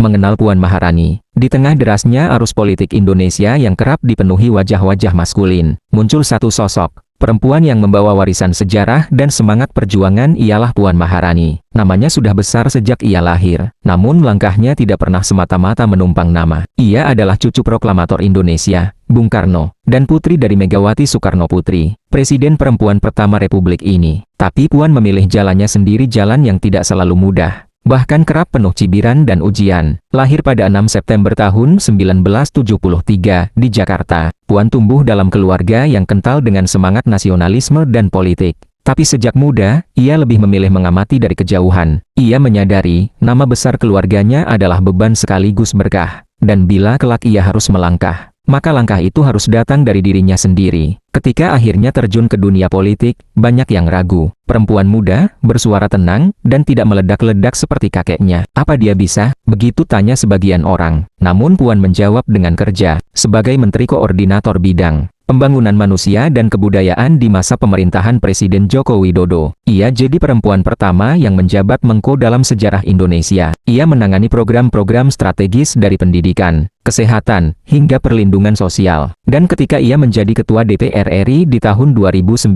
mengenal Puan Maharani. Di tengah derasnya arus politik Indonesia yang kerap dipenuhi wajah-wajah maskulin, muncul satu sosok perempuan yang membawa warisan sejarah dan semangat perjuangan, ialah Puan Maharani. Namanya sudah besar sejak ia lahir, namun langkahnya tidak pernah semata-mata menumpang nama. Ia adalah cucu proklamator Indonesia, Bung Karno, dan putri dari Megawati Soekarno Putri, presiden perempuan pertama Republik ini. Tapi Puan memilih jalannya sendiri, jalan yang tidak selalu mudah, bahkan kerap penuh cibiran dan ujian. Lahir pada 6 September tahun 1973 di Jakarta, Puan tumbuh dalam keluarga yang kental dengan semangat nasionalisme dan politik. Tapi sejak muda, ia lebih memilih mengamati dari kejauhan. Ia menyadari, nama besar keluarganya adalah beban sekaligus berkah. Dan bila kelak ia harus melangkah, maka langkah itu harus datang dari dirinya sendiri. Ketika akhirnya terjun ke dunia politik, banyak yang ragu. Perempuan muda, bersuara tenang, dan tidak meledak-ledak seperti kakeknya. Apa dia bisa? Begitu tanya sebagian orang. Namun Puan menjawab dengan kerja, sebagai Menteri Koordinator Bidang Pembangunan Manusia dan Kebudayaan di masa pemerintahan Presiden Joko Widodo. Ia jadi perempuan pertama yang menjabat Menko dalam sejarah Indonesia. Ia menangani program-program strategis dari pendidikan, kesehatan, hingga perlindungan sosial. Dan ketika ia menjadi Ketua DPR RI di tahun 2019,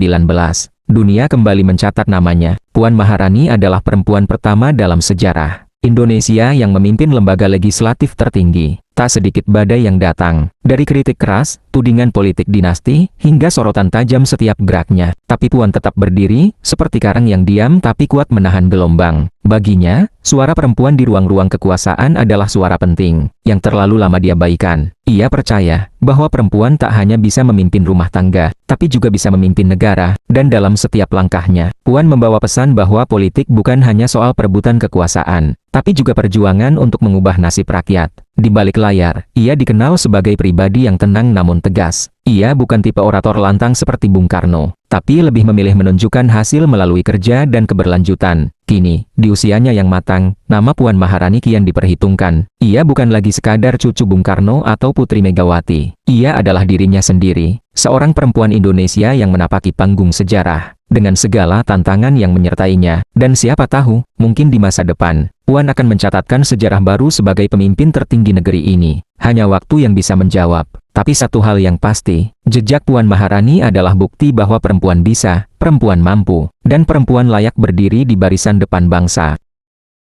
dunia kembali mencatat namanya. Puan Maharani adalah perempuan pertama dalam sejarah Indonesia yang memimpin lembaga legislatif tertinggi. Tak sedikit badai yang datang, dari kritik keras, tudingan politik dinasti, hingga sorotan tajam setiap geraknya. Tapi Puan tetap berdiri, seperti karang yang diam tapi kuat menahan gelombang. Baginya, suara perempuan di ruang-ruang kekuasaan adalah suara penting, yang terlalu lama diabaikan. Ia percaya bahwa perempuan tak hanya bisa memimpin rumah tangga, tapi juga bisa memimpin negara. Dan dalam setiap langkahnya, Puan membawa pesan bahwa politik bukan hanya soal perebutan kekuasaan, tapi juga perjuangan untuk mengubah nasib rakyat. Di balik layar, ia dikenal sebagai pribadi yang tenang namun tegas. Ia bukan tipe orator lantang seperti Bung Karno, tapi lebih memilih menunjukkan hasil melalui kerja dan keberlanjutan. Kini, di usianya yang matang, nama Puan Maharani kian diperhitungkan. Ia bukan lagi sekadar cucu Bung Karno atau putri Megawati. Ia adalah dirinya sendiri, seorang perempuan Indonesia yang menapaki panggung sejarah, dengan segala tantangan yang menyertainya. Dan siapa tahu, mungkin di masa depan, Puan akan mencatatkan sejarah baru sebagai pemimpin tertinggi negeri ini. Hanya waktu yang bisa menjawab. Tapi satu hal yang pasti, jejak Puan Maharani adalah bukti bahwa perempuan bisa, perempuan mampu, dan perempuan layak berdiri di barisan depan bangsa.